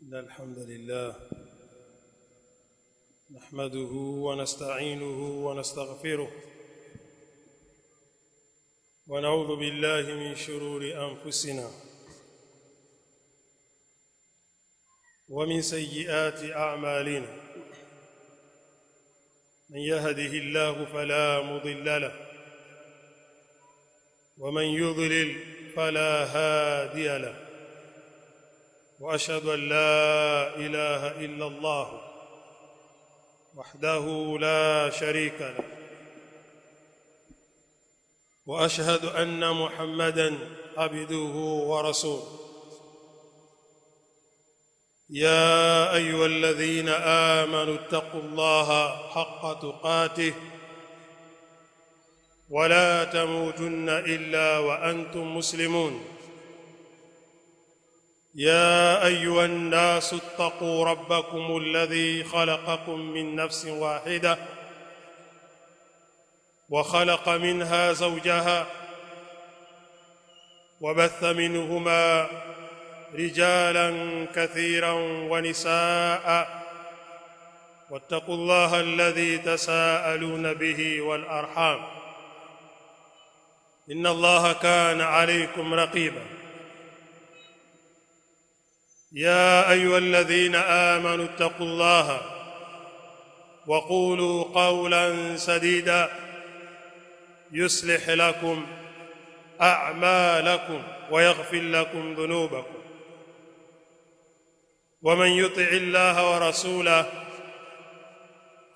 إن الحمد لله نحمده ونستعينه ونستغفره ونعوذ بالله من شرور أنفسنا ومن سيئات أعمالنا من يهده الله فلا مضل له ومن يضلل فلا هادي له وأشهد أن لا إله إلا الله وحده لا شريك له وأشهد أن محمدًا عبده ورسوله يا أيها الذين آمنوا اتقوا الله حق تقاته ولا تموتن إلا وأنتم مسلمون يا أيها الناس اتقوا ربكم الذي خلقكم من نفس واحدة وخلق منها زوجها وبث منهما رجالا كثيرا ونساء واتقوا الله الذي تساءلون به والأرحام إن الله كان عليكم رقيبا يا أيها الذين آمنوا اتقوا الله وقولوا قولا سديدا يصلح لكم أعمالكم ويغفر لكم ذنوبكم ومن يطع الله ورسوله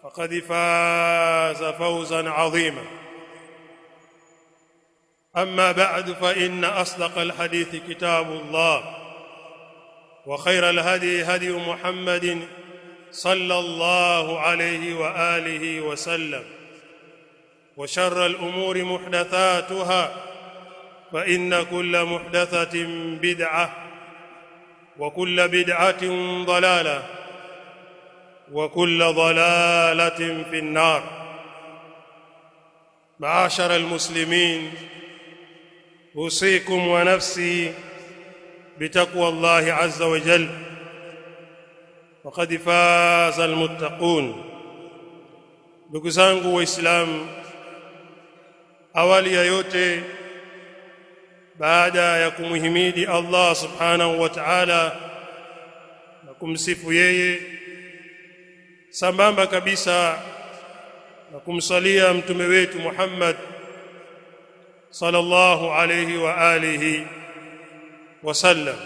فقد فاز فوزا عظيما أما بعد فإن أصدق الحديث كتاب الله وخير الهدي هدي محمد صلى الله عليه وآله وسلم وشر الأمور محدثاتها فإن كل محدثة بدعة وكل بدعة ضلالة وكل ضلالة في النار. معاشر المسلمين، أوصيكم ونفسي بتقوى الله عز وجل وقد فاز المتقون. Ndugu zangu waislamu, awali ya yote baada ya kumhimidi Allah subhanahu wa ta'ala na kumsifu yeye sambamba kabisa na kumsalia mtume wetu Muhammad sallallahu alayhi wa alihi wasallam,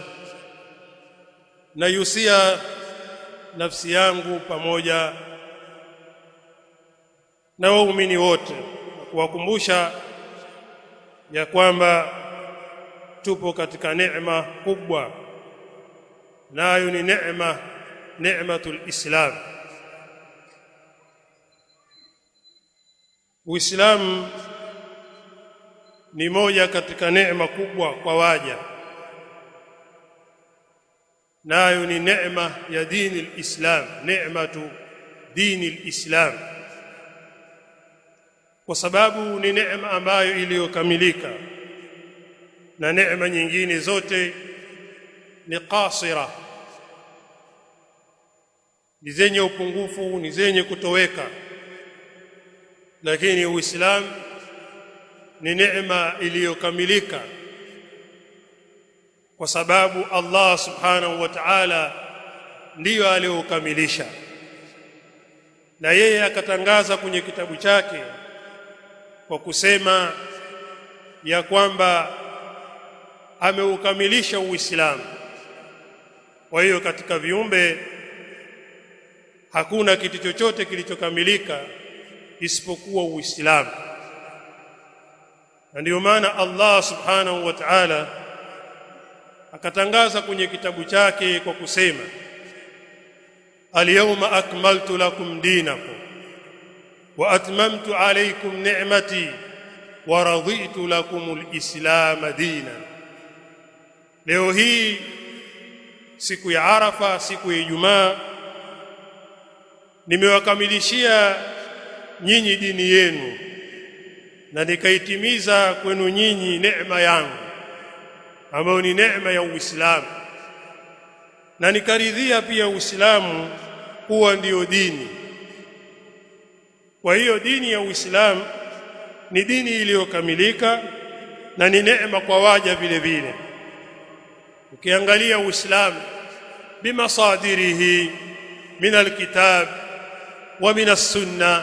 na yusia nafsi yangu pamoja na waumini wote kuwakumbusha ya kwamba tupo katika neema kubwa, nayo ni neematul Islam. Uislamu ni moja katika neema kubwa kwa waja, nayo ni neema ya dini al-Islam, neematu dini al-Islam, kwa sababu ni neema ambayo iliyokamilika, na neema nyingine zote ni qasira, ni zenye upungufu, ni zenye kutoweka. Lakini Uislamu ni neema iliyokamilika kwa sababu Allah subhanahu wa ta'ala ndiyo aliyokamilisha, na yeye akatangaza kwenye kitabu chake kwa kusema ya kwamba ameukamilisha Uislamu. Kwa hiyo katika viumbe hakuna kitu chochote kilichokamilika isipokuwa Uislamu, na ndio maana Allah subhanahu wa ta'ala akatangaza kwenye kitabu chake kwa kusema al-yawma akmaltu lakum dinakum wa atmamtu alaykum ni'mati wa raditu lakum al-islam dinan. Leo hii siku ya Arafa, siku ya Ijumaa, nimewakamilishia nyinyi dini yenu na nikaitimiza kwenu nyinyi neema yangu ambayo ni neema ya Uislamu, na nikaridhia pia Uislamu kuwa ndio dini. Kwa hiyo dini ya Uislamu ni dini iliyokamilika na ni neema kwa waja vile vile. Ukiangalia Uislamu bimasadirihi min alkitab wa min as-sunnah,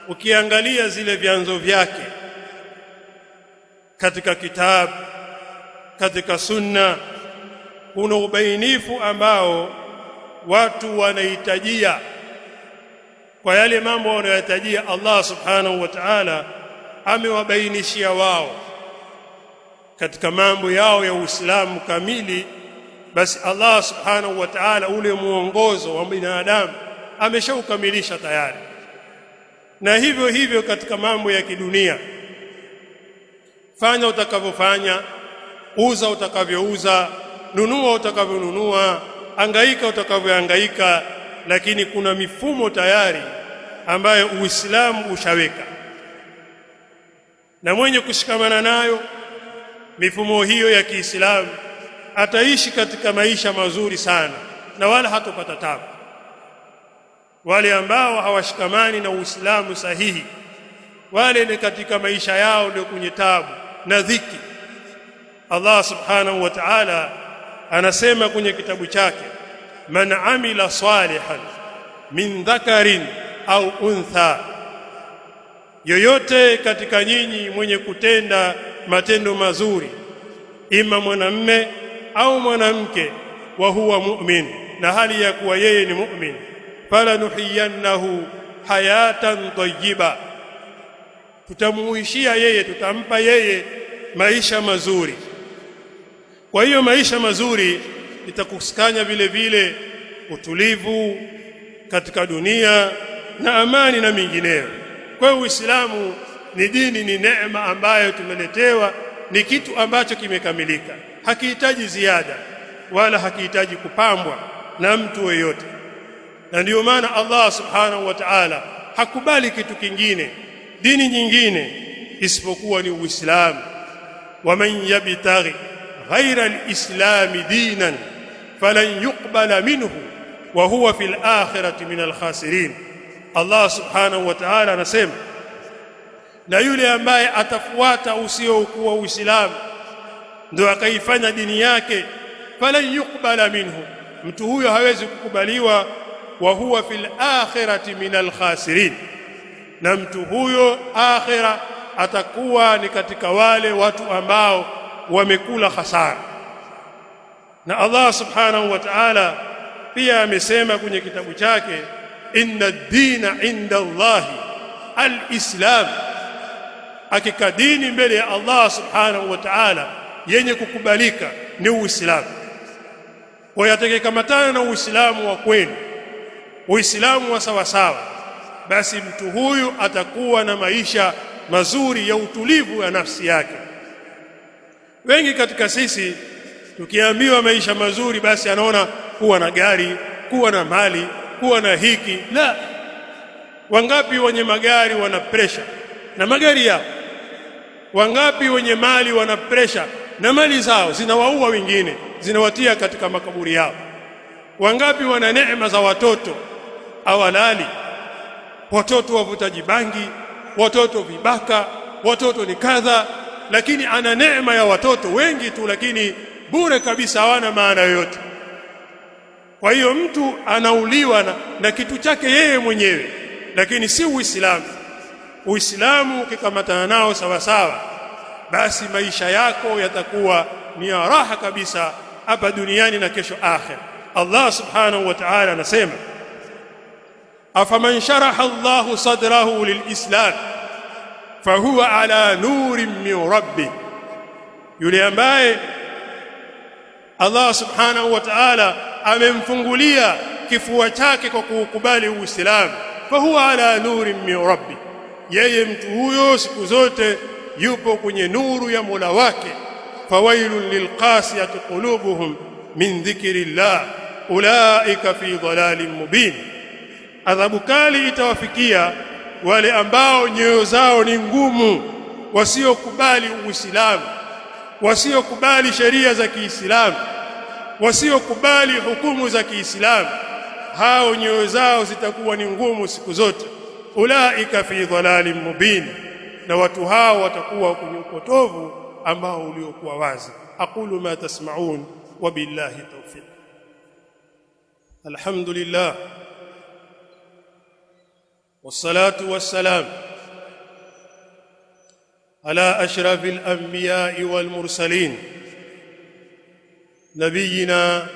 ukiangalia zile vyanzo vyake katika kitabu, katika sunna, kuna ubainifu ambao watu wanahitajia kwa yale mambo wanayohitajia. Allah subhanahu wa ta'ala amewabainishia wao katika mambo yao ya Uislamu kamili. Basi Allah subhanahu wa ta'ala ule muongozo wa binadamu ameshaukamilisha tayari. Na hivyo hivyo katika mambo ya kidunia, fanya utakavyofanya, uza utakavyouza, nunua utakavyonunua, hangaika utakavyohangaika, lakini kuna mifumo tayari ambayo Uislamu ushaweka, na mwenye kushikamana nayo mifumo hiyo ya Kiislamu ataishi katika maisha mazuri sana na wala hatopata tabu. Wale ambao hawashikamani na Uislamu sahihi, wale ni katika maisha yao ndio kwenye tabu na dhiki. Allah subhanahu wa ta'ala anasema kwenye kitabu chake, man amila salihan min dhakarin au untha, yoyote katika nyinyi mwenye kutenda matendo mazuri, ima mwanamume au mwanamke, wa huwa mu'min, na hali ya kuwa yeye ni mu'min, fala nuhiyannahu hayatan tayyiba, tutamuishia yeye, tutampa yeye maisha mazuri. Kwa hiyo maisha mazuri itakusanya vile vile utulivu katika dunia na amani na mingineyo. Kwa hiyo Uislamu ni dini, ni neema ambayo tumeletewa, ni kitu ambacho kimekamilika, hakihitaji ziada wala hakihitaji kupambwa na mtu yeyote. Na ndio maana Allah subhanahu wa ta'ala hakubali kitu kingine, dini nyingine isipokuwa ni Uislamu. Waman yabtaghi ghayra al-islam dinan falan yuqbala minhu wa huwa fil akhirati min al-khasirin. Allah subhanahu wa ta'ala anasema, na yule ambaye atafuata usiokuwa Uislamu ndio akaifanya dini yake, falan yuqbala minhu, mtu huyo hawezi kukubaliwa, wa huwa fil akhirati min al-khasirin, na mtu huyo akhira atakuwa ni katika wale watu ambao wamekula hasara. Na Allah subhanahu wa ta'ala pia amesema kwenye kitabu chake, inna ad-dina 'inda Allahi al-islam, hakika dini mbele ya Allah subhanahu wa ta'ala yenye kukubalika ni Uislamu. Kwa hiyo atakayekamatana na Uislamu wa kweli, Uislamu wa sawa sawa, basi mtu huyu atakuwa na maisha mazuri ya utulivu ya nafsi yake. Wengi katika sisi tukiambiwa maisha mazuri, basi anaona kuwa na gari, kuwa na mali, kuwa na hiki. La, wangapi wenye magari wana pressure na magari yao? Wangapi wenye mali wana pressure na mali zao zinawaua wengine, zinawatia katika makaburi yao? Wangapi wana neema za watoto awalali, watoto wavutaji bangi, watoto vibaka, watoto ni kadha, lakini ana neema ya watoto wengi tu, lakini bure kabisa, hawana maana yoyote. Kwa hiyo mtu anauliwa na kitu chake yeye mwenyewe, lakini si Uislamu. Uislamu ukikamatana nao sawa sawa, basi maisha yako yatakuwa ni raha kabisa hapa duniani na kesho akhir. Allah subhanahu wa ta'ala anasema, afaman sharaha Allahu sadrahu lilislam fahuwa ala nurin min rabbih, yule ambaye Allah subhanahu wa ta'ala amemfungulia kifua chake kwa kukubali Uislamu, fahuwa ala nurin min rabbih, yeye mtu huyo siku zote yupo kwenye nuru ya Mola wake. Fawailun lilqasiyati qulubuhum min dhikrillah ulaika fi dhalalin mubin, adhabu kali itawafikia wale ambao nyoyo zao ni ngumu, wasiokubali Uislamu, wasiokubali sheria za Kiislamu, wasiokubali hukumu za Kiislamu, hao nyoyo zao zitakuwa ni ngumu siku zote. Ulaika fi dhalalin mubin, na watu hao watakuwa kwenye upotovu ambao uliokuwa wazi. Aqulu ma tasma'un wa billahi tawfiq. Alhamdulillah wassalatu wassalam ala ashrafil anbiya'i wal mursalin nabiyina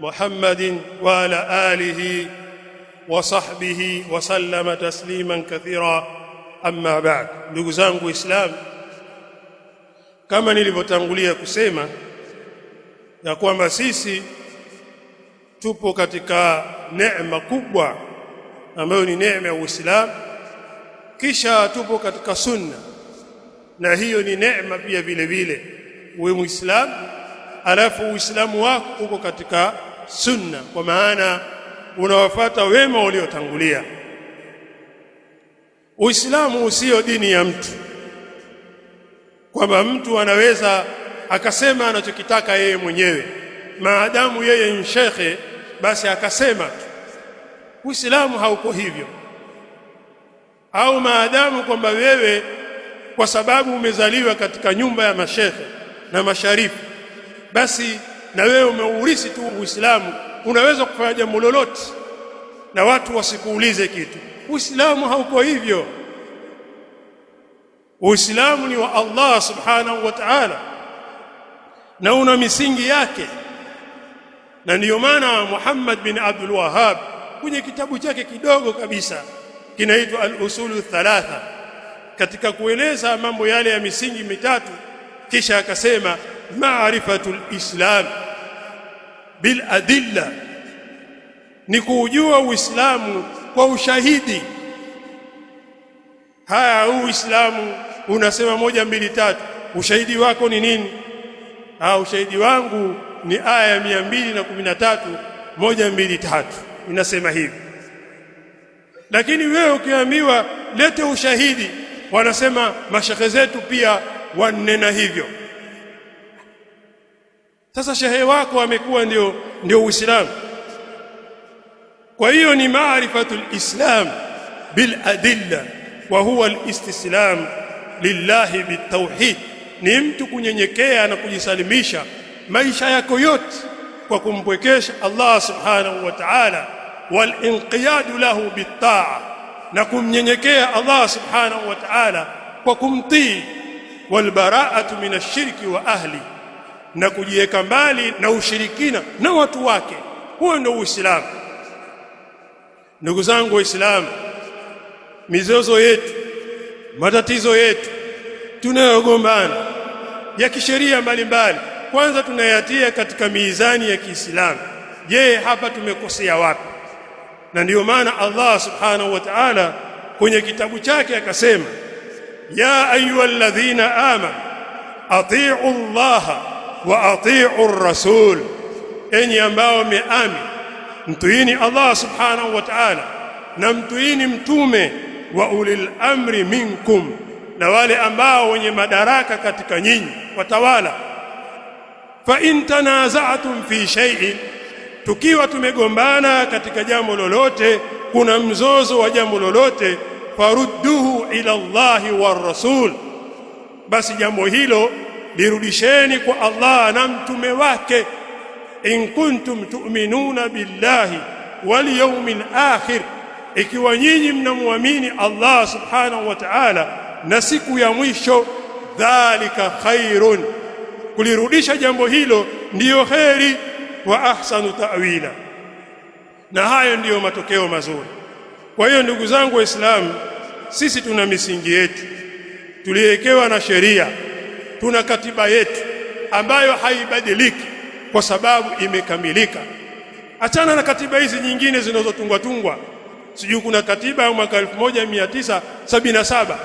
Muhammadin wa ala alihi wa sahbihi wa sallama tasliman kathira. Amma ba'd. Ndugu zangu Islam, kama nilivyotangulia kusema ya kwamba sisi tupo katika neema kubwa ambayo ni neema ya Uislamu, kisha tupo katika sunna, na hiyo ni neema pia vile vile. Uwe Muislamu alafu Uislamu wako uko katika sunna, kwa maana unawafuata wema waliotangulia. Uislamu usio dini ya mtu, kwamba mtu anaweza akasema anachokitaka yeye mwenyewe maadamu yeye ni shekhe basi akasema tu. Uislamu hauko hivyo. Au maadamu kwamba wewe kwa sababu umezaliwa katika nyumba ya mashekhe na masharifu basi na wewe umeurisi tu Uislamu, unaweza kufanya jambo lolote na watu wasikuulize kitu. Uislamu hauko hivyo. Uislamu ni wa Allah subhanahu wa ta'ala na una misingi yake, na ndiyo maana Muhammad bin Abdul Wahhab kwenye kitabu chake kidogo kabisa kinaitwa Al-Usulu Thalatha, katika kueleza mambo yale ya misingi mitatu, kisha akasema ma'rifatul Islam bil adilla, ni kujua Uislamu kwa ushahidi. Haya, Uislamu unasema 1 2 3, ushahidi wako ni nini? Ushahidi wangu ni aya ya 213 1 2 3 inasema hivi. Lakini wewe ukiambiwa lete ushahidi, wanasema mashekhe zetu pia wanena hivyo. Sasa shehe wako amekuwa ndio Uislamu. Kwa hiyo ni maarifatul Islam bil adilla wa huwa al-istislam lillahi bitawhid, ni mtu kunyenyekea na kujisalimisha maisha yako yote kwa kumpwekesha Allah subhanahu wa ta'ala, wal inqiyadu lahu bitaa, na kumnyenyekea Allah subhanahu wa ta'ala kwa kumtii, wal bara'atu minash shirki wa ahli, na kujiweka mbali na ushirikina na watu wake. Huo ndio Uislamu. Ndugu zangu Waislamu, mizozo yetu, matatizo yetu tunayogombana ya kisheria mbalimbali, kwanza tunayatia katika mizani ya Kiislamu. Je, hapa tumekosea wapi? Na ndiyo maana Allah subhanahu wa ta'ala kwenye kitabu chake akasema, ya ayyuhalladhina amanu atii'u Allaha wa atii'u ar-rasul, enyi ambao mmeamini mtuini Allah subhanahu wa ta'ala na mtuini mtume, wa ulil amri minkum, na wale ambao wenye madaraka katika nyinyi, watawala. Fa in tanaza'tum fi shay'in, tukiwa tumegombana katika jambo lolote, kuna mzozo wa jambo lolote, farudduhu ila Allahi war rasul, basi jambo hilo lirudisheni kwa Allah na mtume wake. In kuntum tu'minuna billahi wal yawmil akhir, ikiwa nyinyi mnamuamini Allah subhanahu wa ta'ala na siku ya mwisho, dhalika khairun, kulirudisha jambo hilo ndiyo khairi, wa ahsanu ta'wila, na hayo ndiyo matokeo mazuri. Kwa hiyo ndugu zangu Waislamu, sisi tuna misingi yetu tuliwekewa na sheria, tuna katiba yetu ambayo haibadiliki kwa sababu imekamilika. Achana na katiba hizi nyingine zinazotungwa. Sijui kuna katiba ya mwaka 1977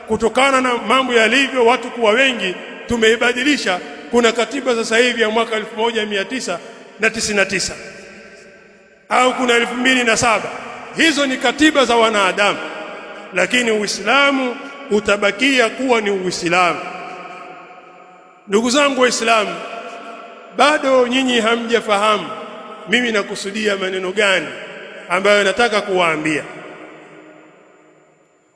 kutokana na mambo yalivyo, watu kuwa wengi, tumeibadilisha. Kuna katiba sasa hivi ya mwaka 1999 au kuna 2007. Hizo ni katiba za wanadamu, lakini Uislamu utabakia kuwa ni Uislamu. Ndugu zangu Waislamu, bado nyinyi hamjafahamu mimi nakusudia maneno gani ambayo nataka kuwaambia.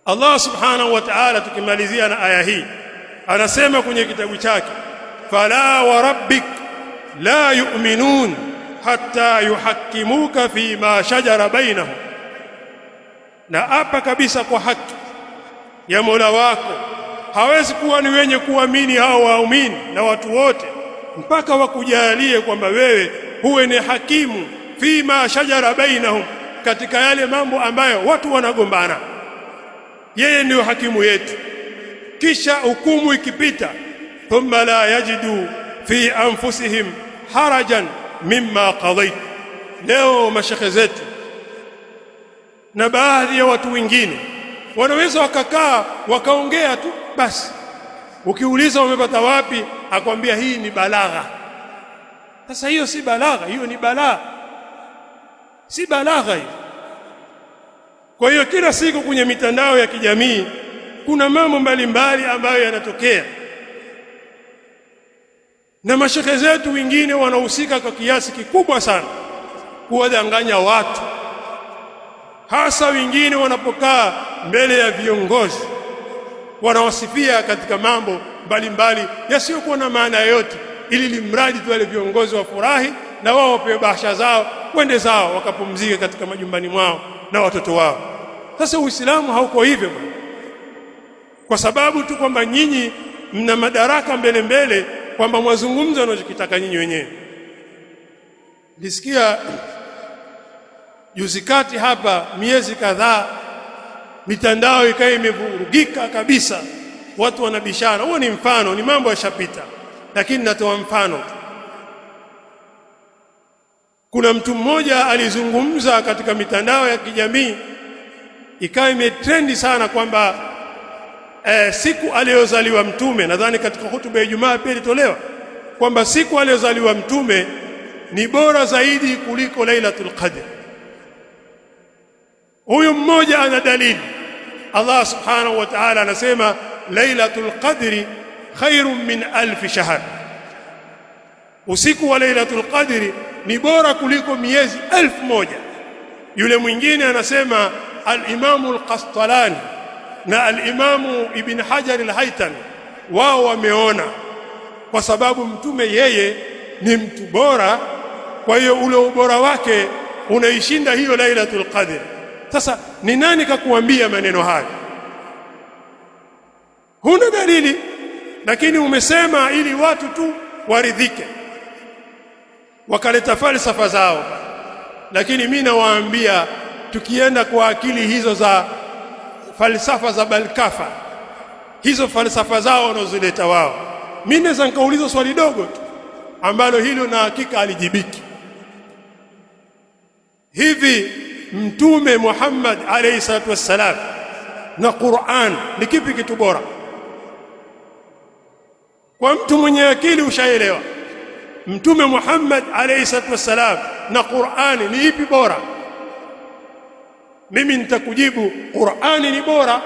Allah subhanahu wa ta'ala, tukimalizia na aya hii, anasema kwenye kitabu chake, fala wa rabbik la yu'minun hatta yuhakkimuka fi ma shajara bainahum, na hapa kabisa kwa haki ya Mola wako hawezi kuwa ni wenye kuamini hao waumini na watu wote mpaka wakujalie kwamba wewe huwe ni hakimu fi ma shajara bainahum, katika yale mambo ambayo watu wanagombana, yeye ndio hakimu yetu. Kisha hukumu ikipita, thumma la yajidu fi anfusihim harajan mimma qadait. Leo mashekhe zetu na baadhi ya watu wengine wanaweza wakakaa wakaongea tu basi, ukiuliza umepata wapi akwambia hii ni balagha. Sasa hiyo si balagha, hiyo ni balaa, si balagha hiyo. Kwa hiyo kila siku kwenye mitandao ya kijamii kuna mambo mbalimbali ambayo yanatokea, na mashekhe zetu wengine wanahusika kwa kiasi kikubwa sana kuwadanganya watu, hasa wengine wanapokaa mbele ya viongozi wanawasifia katika mambo mbalimbali yasiyokuwa na maana yoyote, ili limradi tu wale viongozi wafurahi na wao wapewe bahasha zao, wende zao wakapumzike katika majumbani mwao na watoto wao. Sasa Uislamu hauko hivyo, kwa sababu tu kwamba nyinyi mna madaraka mbele kwamba mwazungumza wanachokitaka nyinyi wenyewe. Nisikia juzi kati hapa, miezi kadhaa mitandao ikawa imevurugika kabisa, watu wanabishana. Huo ni mfano, ni mambo yashapita, lakini natoa mfano. Kuna mtu mmoja alizungumza katika mitandao ya kijamii, ikawa imetrendi sana kwamba siku aliyozaliwa mtume, nadhani katika hutuba ya Ijumaa pia ilitolewa kwamba siku aliyozaliwa mtume ni bora zaidi kuliko Lailatul Qadr. Huyu mmoja ana dalili. Allah subhanahu wa ta'ala anasema Lailatul Qadri khairun min alf shahr, usiku wa Lailatul Qadri ni bora kuliko miezi 1000. Yule mwingine anasema al-Imamu al-Qastalani na al-Imamu Ibn Hajar al-Haytami wao wameona, kwa sababu mtume yeye ni mtu bora, kwa hiyo ule ubora wake unaishinda hiyo Lailatul Qadr. Sasa ni nani kakuambia maneno hayo? Huna dalili, lakini umesema ili watu tu waridhike, wakaleta falsafa zao. Lakini mimi nawaambia, tukienda kwa akili hizo za falsafa za Balkafa, hizo falsafa zao wanazoleta wao, mimi naweza nikauliza swali dogo tu ambalo hilo na hakika alijibiki. Hivi Mtume Muhammad alayhi salatu wassalam na Qur'an ni kipi kitu bora? Kwa mtu mwenye akili ushaelewa, Mtume Muhammad alayhi salatu wassalam na Qur'an ni ipi bora? Mimi nitakujibu Qur'ani ni bora,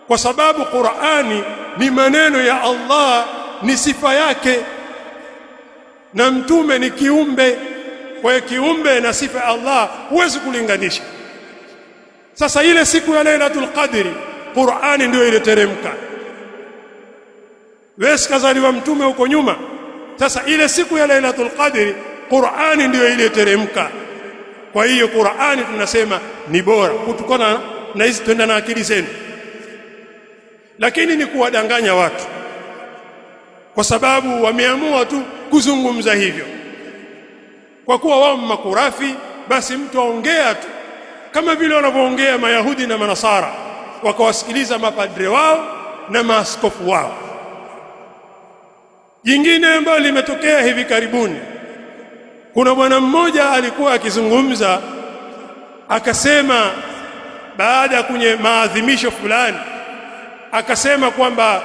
kwa sababu Qur'ani ni maneno ya Allah, ni sifa yake, na mtume ni kiumbe. Kwa hiyo kiumbe na sifa ya Allah huwezi kulinganisha. Sasa ile siku ya Lailatul Qadri Qur'ani ndio ile teremka, wewe kazaliwa mtume huko nyuma. Sasa ile siku ya Lailatul Qadri Qur'ani ndio ile teremka. Kwa hiyo Qur'ani tunasema ni bora, kutokana na hizi twenda na akili zenu. Lakini ni kuwadanganya watu, kwa sababu wameamua tu kuzungumza hivyo. Kwa kuwa wao makurafi, basi mtu aongea tu kama vile wanavyoongea Mayahudi na Manasara, wakawasikiliza mapadre wao na maaskofu wao. Jingine ambalo limetokea hivi karibuni, kuna bwana mmoja alikuwa akizungumza, akasema baada ya kwenye maadhimisho fulani, akasema kwamba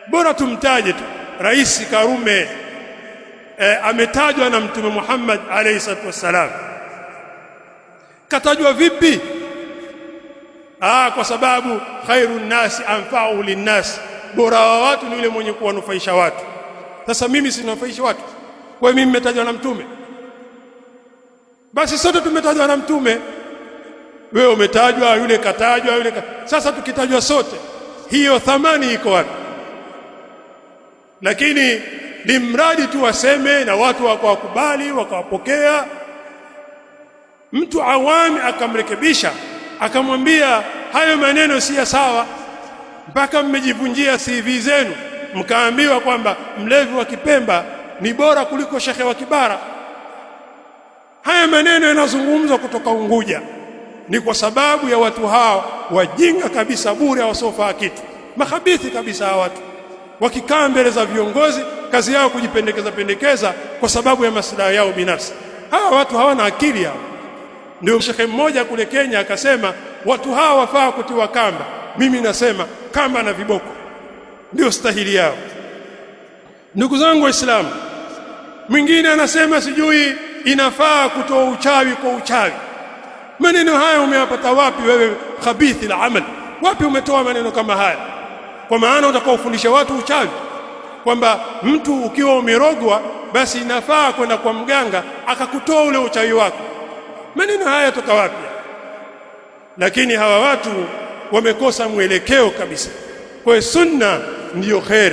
bora tumtaje tu Rais Karume ametajwa na Mtume Muhammad alayhi salatu wasalam. Katajwa vipi? Kwa sababu khairun nasi anfa'u linnas, bora wa watu ni yule mwenye kuwanufaisha watu. Sasa mimi sinafaishi watu, kwa mimi nimetajwa na mtume, basi sote tumetajwa na mtume. Wewe umetajwa, yule katajwa, sasa tukitajwa sote, hiyo thamani iko wapi? Lakini ni mradi tu waseme na watu wakawakubali, wakawapokea. Mtu awami akamrekebisha, akamwambia hayo maneno si sawa, mpaka mmejivunjia CV zenu, mkaambiwa kwamba mlevi wa Kipemba ni bora kuliko shekhe wa Kibara. Haya maneno yanazungumzwa kutoka Unguja ni kwa sababu ya watu hao wajinga kabisa, bure, wasofaa kitu, makhabithi kabisa. Hawa watu wakikaa mbele za viongozi, kazi yao kujipendekeza kwa sababu ya maslahi yao binafsi. Hawa watu hawana akili hao. Ndio shekhe mmoja kule Kenya akasema watu hawa wafaa kutiwa kamba. Mimi nasema kamba na viboko ndio stahili yao. Ndugu zangu Waislamu, mwingine anasema sijui inafaa kutoa uchawi kwa uchawi. Maneno haya umeyapata wapi wewe, khabithi la amal? Wapi umetoa maneno kama haya? Kwa maana utakaofundisha watu uchawi kwamba mtu ukiwa umerogwa basi inafaa kwenda kwa mganga akakutoa ule uchawi wako. Maneno haya toka wapi? Lakini hawa watu wamekosa mwelekeo kabisa. Kwa sunna ndiyo khair,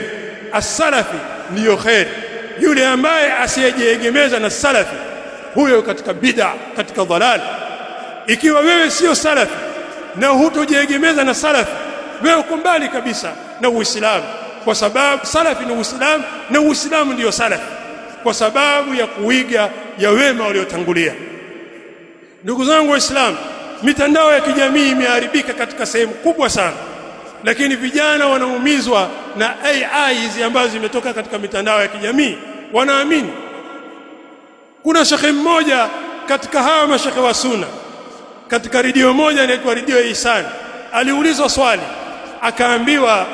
as-salafi ndiyo khair. Yule ambaye asiyejiegemeza na salafi, huyo katika bid'a, katika dhalal. Ikiwa wewe sio salafi na hutojiegemeza na salafi, wewe uko mbali kabisa na Uislamu, kwa sababu salafi ni Uislamu na Uislamu ndiyo salafi, kwa sababu ya kuiga ya wema waliotangulia. Ndugu zangu Waislamu, mitandao ya kijamii imeharibika katika sehemu kubwa sana, lakini vijana wanaumizwa na AI hizi ambazo zimetoka katika mitandao ya kijamii, wanaamini. Kuna shekhe mmoja katika hawa mashekhe wa sunna katika redio moja inaitwa redio Ihsan, aliulizwa swali, akaambiwa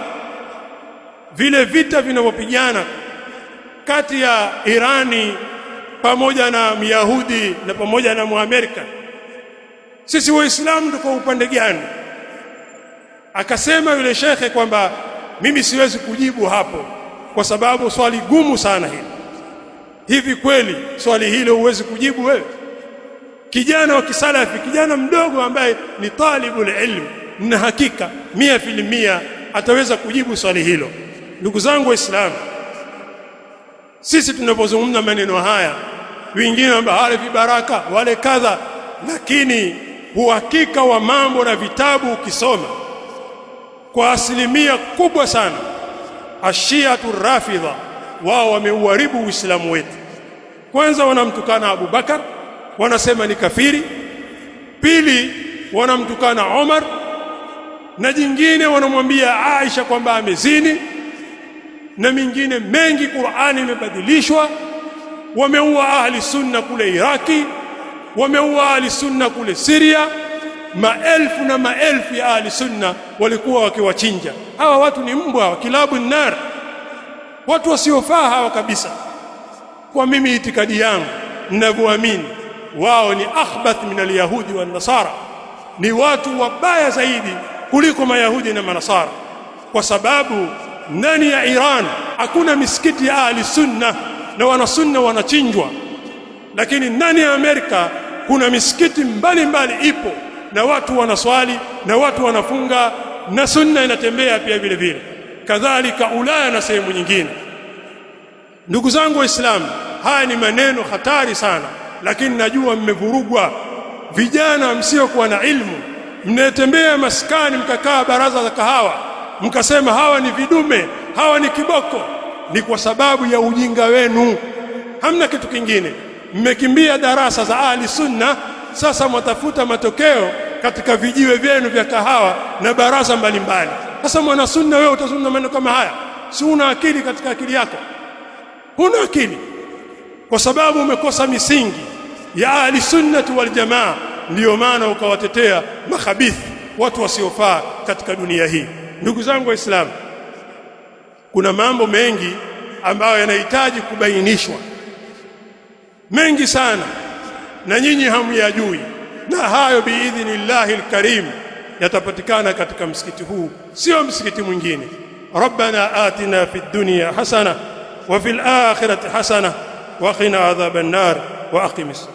vile vita vinavyopigana kati ya Irani pamoja na Myahudi na pamoja na Muamerika, sisi Waislamu tuko upande gani? Akasema yule shekhe kwamba mimi siwezi kujibu hapo kwa sababu swali gumu sana hili. Hivi kweli swali hilo huwezi kujibu wewe? Kijana wa kisalafi, kijana mdogo ambaye ni talibul ilm, na hakika 100% ataweza kujibu swali hilo. Ndugu zangu Waislamu, sisi tunapozungumza maneno haya, wengine wale vibaraka wale kadha, lakini uhakika wa mambo na vitabu ukisoma, kwa asilimia kubwa sana Ashiatu Rafidha wao wameuharibu Uislamu wetu. Kwanza wanamtukana Abu Bakar, wanasema ni kafiri. Pili wanamtukana Umar, na jingine wanamwambia Aisha kwamba amezini, na mingine mengi. Qur'ani imebadilishwa. Wameua ahli sunna kule Iraki, wameua ahli sunna kule Syria. Maelfu na maelfu ya ahli sunna walikuwa wakiwachinja. Hawa watu ni mbwa, kilabu nar, watu wasiofaa hawa kabisa. Kwa mimi itikadi yangu ninavyoamini, wao ni akhbath min alyahudi wan nasara, ni watu wabaya zaidi kuliko mayahudi na manasara, kwa sababu ndani ya Iran hakuna misikiti ya ahli sunna na wanasunna wanachinjwa, lakini ndani ya Amerika kuna misikiti mbalimbali ipo na watu wanaswali na watu wanafunga na sunna inatembea pia vile vile, kadhalika Ulaya na sehemu nyingine. Ndugu zangu Waislamu, haya ni maneno hatari sana, lakini najua mmevurugwa. Vijana msiokuwa na ilmu, mnatembea maskani, mkakaa baraza za kahawa, mkasema hawa ni vidume, hawa ni kiboko. Ni kwa sababu ya ujinga wenu, hamna kitu kingine. Mmekimbia darasa za ahli sunna, sasa mtafuta matokeo katika vijiwe vyenu vya kahawa na baraza mbalimbali. Sasa mwana sunna, wewe utazungumza maneno kama haya? Si una akili katika akili yako? Huna akili, kwa sababu umekosa misingi ya ahli sunnah wal jamaa. Ndio maana ukawatetea makhabithi, watu wasiofaa katika dunia hii. Ndugu zangu Waislamu, kuna mambo mengi ambayo yanahitaji kubainishwa, mengi sana, na nyinyi hamyajui, na hayo biidhnillahi alkarim yatapatikana katika msikiti huu, sio msikiti mwingine. Rabbana atina fid dunya hasana wa fil akhirati hasana wa qina adhaban nar wa aqimis.